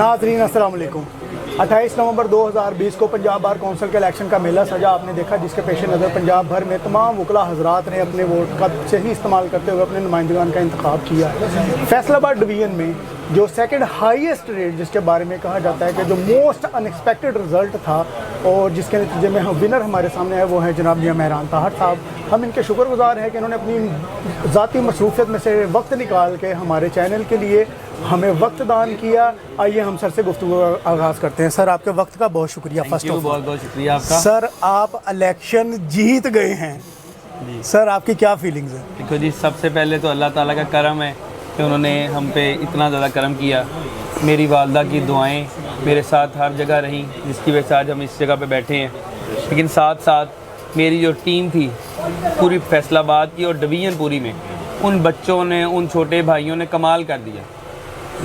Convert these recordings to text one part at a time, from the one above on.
नाज़रीन अस्सलाम वालेकुम। 28 नवंबर 2020 को पंजाब बार कौंसिल के इलेक्शन का मेला सजा आपने देखा, जिसके पेश नज़र पंजाब भर में तमाम वकला हजरात ने अपने वोट का सही इस्तेमाल करते हुए अपने नुमाइंदगान का इंतखाब किया। फैसलाबाद डिवीज़न में जो सेकंड हाईएस्ट रेट, जिसके बारे में कहा जाता है कि जो मोस्ट अनएक्सपेक्टेड रिज़ल्ट था और जिसके नतीजे में विनर हमारे सामने है, वो है जनाब मियां मेहरान ताहर साहब। हम इनके शुक्रगुजार हैं कि इन्होंने अपनी ज़ाती मसरूफियत में से वक्त निकाल के हमारे चैनल के लिए हमें वक्त दान किया। आइए हम सर से गुफ्तगू आगाज़ करते हैं। सर, आपके वक्त का बहुत शुक्रिया। फर्स्ट ऑफ बहुत बहुत शुक्रिया आपका। सर, आप इलेक्शन जीत गए हैं। सर, आपकी क्या फीलिंग्स हैं? देखो जी, सबसे पहले तो अल्लाह ताला का करम है कि उन्होंने हम पे इतना ज़्यादा करम किया। मेरी वालदा की दुआएं मेरे साथ हर जगह रहीं, जिसकी वजह से आज हम इस जगह पे बैठे हैं। लेकिन साथ साथ मेरी जो टीम थी पूरी फैसलाबाद की और डिवीज़न पूरी में, उन बच्चों ने, उन छोटे भाइयों ने कमाल कर दिया।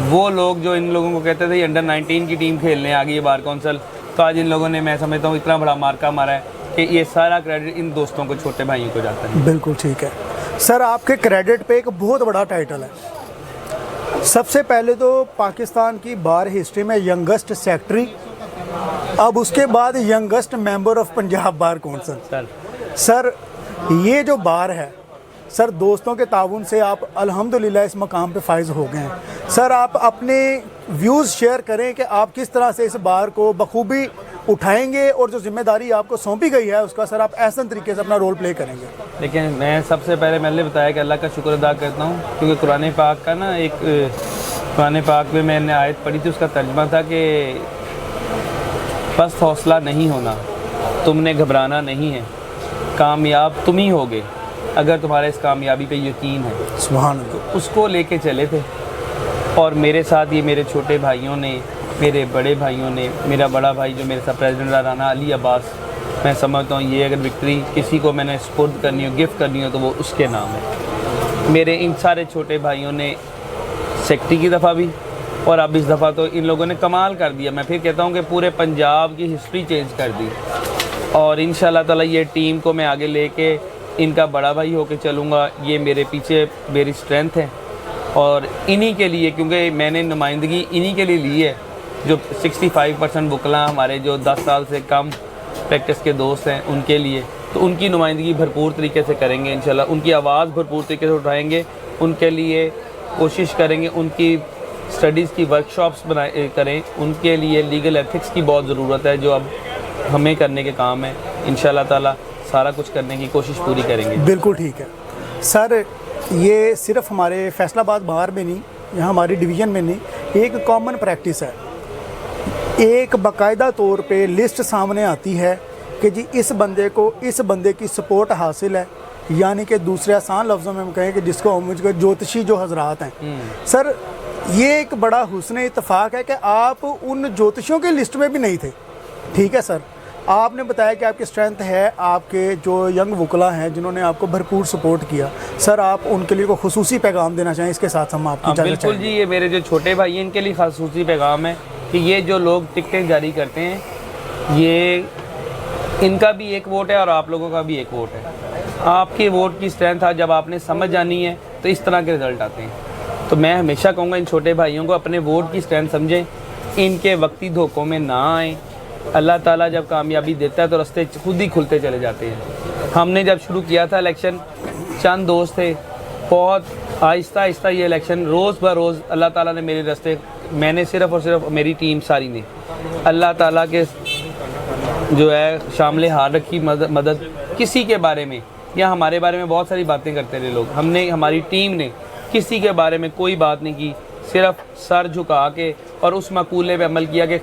वो लोग जो इन लोगों को कहते थे अंडर 19 की टीम खेलने आ गई है बार कौंसल, तो आज इन लोगों ने, मैं समझता हूँ, इतना बड़ा मार्का मारा है कि ये सारा क्रेडिट इन दोस्तों को, छोटे भाइयों को जाता है। बिल्कुल ठीक है सर। आपके क्रेडिट पे एक बहुत बड़ा टाइटल है। सबसे पहले तो पाकिस्तान की बार हिस्ट्री में यंगेस्ट सेक्रेटरी, अब उसके बाद youngest member of Punjab bar council. Sir, ये जो बार है सर, दोस्तों के ताउन से आप अल्हम्दुलिल्लाह इस मकाम पे फाइज हो गए हैं। सर, आप अपने व्यूज़ शेयर करें कि आप किस तरह से इस बार को बखूबी उठाएंगे और जो जिम्मेदारी आपको सौंपी गई है उसका सर आप ऐसा तरीके से अपना रोल प्ले करेंगे। लेकिन मैं सबसे पहले मैंने बताया कि अल्लाह का शुक्र अदा करता हूँ, क्योंकि कुरान पाक का ना एक कुरान पाक में मैंने आयत पढ़ी थी, उसका तर्जमा था कि बस हौसला नहीं होना, तुमने घबराना नहीं है, कामयाब तुम ही होगे अगर तुम्हारे इस कामयाबी पे यकीन है। सुभान अल्लाह। तो उसको लेके चले थे और मेरे साथ ये मेरे छोटे भाइयों ने, मेरे बड़े भाइयों ने, मेरा बड़ा भाई जो मेरे साथ प्रेसिडेंट रहा, राना अली अब्बास, मैं समझता हूँ ये अगर विक्ट्री किसी को मैंने स्पुर्द करनी हो, गिफ्ट करनी हो, तो वो उसके नाम है। मेरे इन सारे छोटे भाइयों ने सेक्रेटरी की दफ़ा भी और अब इस दफ़ा तो इन लोगों ने कमाल कर दिया। मैं फिर कहता हूँ कि पूरे पंजाब की हिस्ट्री चेंज कर दी और इंशाल्लाह ताला ये टीम को मैं आगे लेके इनका बड़ा भाई होके चलूँगा। ये मेरे पीछे मेरी स्ट्रेंथ है और इन्हीं के लिए, क्योंकि मैंने नुमाइंदगी इन्हीं के लिए ली है, जो 65% वकला हमारे जो 10 साल से कम प्रैक्टिस के दोस्त हैं, उनके लिए। तो उनकी नुमाइंदगी भरपूर तरीके से करेंगे इंशाल्लाह, उनकी आवाज़ भरपूर तरीके से उठाएंगे, उनके लिए कोशिश करेंगे, उनकी स्टडीज़ की वर्कशॉप्स करें, उनके लिए लीगल एथिक्स की बहुत ज़रूरत है जो अब हमें करने के काम है। इंशाल्लाह ताला सारा कुछ करने की कोशिश पूरी करेंगे। बिल्कुल ठीक है सर। ये सिर्फ हमारे फैसलाबाद बार में नहीं, यहाँ हमारी डिवीज़न में नहीं, एक कॉमन प्रैक्टिस है। एक बाकायदा तौर पे लिस्ट सामने आती है कि जी इस बंदे की सपोर्ट हासिल है, यानी कि दूसरे आसान लफ्ज़ों में हम कहें कि जिसको मुझको ज्योतिषी जो हजरात हैं। सर, ये एक बड़ा हुस्न इत्तफाक है कि आप उन ज्योतिषियों की लिस्ट में भी नहीं थे। ठीक है सर, आपने बताया कि आपकी स्ट्रेंथ है, आपके जो यंग वकला हैं जिन्होंने आपको भरपूर सपोर्ट किया। सर, आप उनके लिए कोई खुसूसी पैगाम देना चाहें? इसके साथ हम आपकी बिल्कुल जी, ये मेरे जो छोटे भाई हैं इनके लिए खुसूसी पैगाम है कि ये जो लोग टिकटें जारी करते हैं, ये इनका भी एक वोट है और आप लोगों का भी एक वोट है। आपके वोट की स्ट्रेंथ आज जब आपने समझ जानी है तो इस तरह के रिज़ल्ट आते हैं। तो मैं हमेशा कहूँगा इन छोटे भाइयों को अपने वोट की स्ट्रेंथ समझें, इनके वक्ती धोखों में ना आएँ। अल्लाह ताला जब कामयाबी देता है तो रास्ते खुद ही खुलते चले जाते हैं। हमने जब शुरू किया था इलेक्शन, चंद दोस्त थे, बहुत आहिस्ता आहिस्ता ये इलेक्शन रोज़ ब रोज़ अल्लाह ताला ने मेरे रास्ते, मैंने सिर्फ़ और सिर्फ मेरी टीम सारी ने अल्लाह ताला के जो है शामिल हार रखी मदद किसी के बारे में या हमारे बारे में बहुत सारी बातें करते रहे लोग, हमने, हमारी टीम ने किसी के बारे में कोई बात नहीं की, सिर्फ सर झुका के और उस मकूले पे अमल किया कि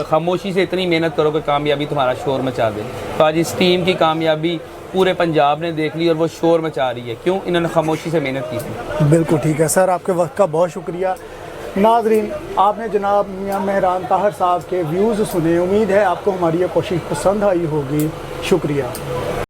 खामोशी से इतनी मेहनत करो कि कामयाबी तुम्हारा शोर मचा दे। तो आज इस टीम की कामयाबी पूरे पंजाब ने देख ली और वो शोर मचा रही है। क्यों? इन्होंने खामोशी से मेहनत की थी। बिल्कुल ठीक है सर, आपके वक्त का बहुत शुक्रिया। नाजरीन, आपने जनाब मियां मेहरान ताहर साहब के व्यूज़ सुने। उम्मीद है आपको हमारी ये कोशिश पसंद आई होगी। शुक्रिया।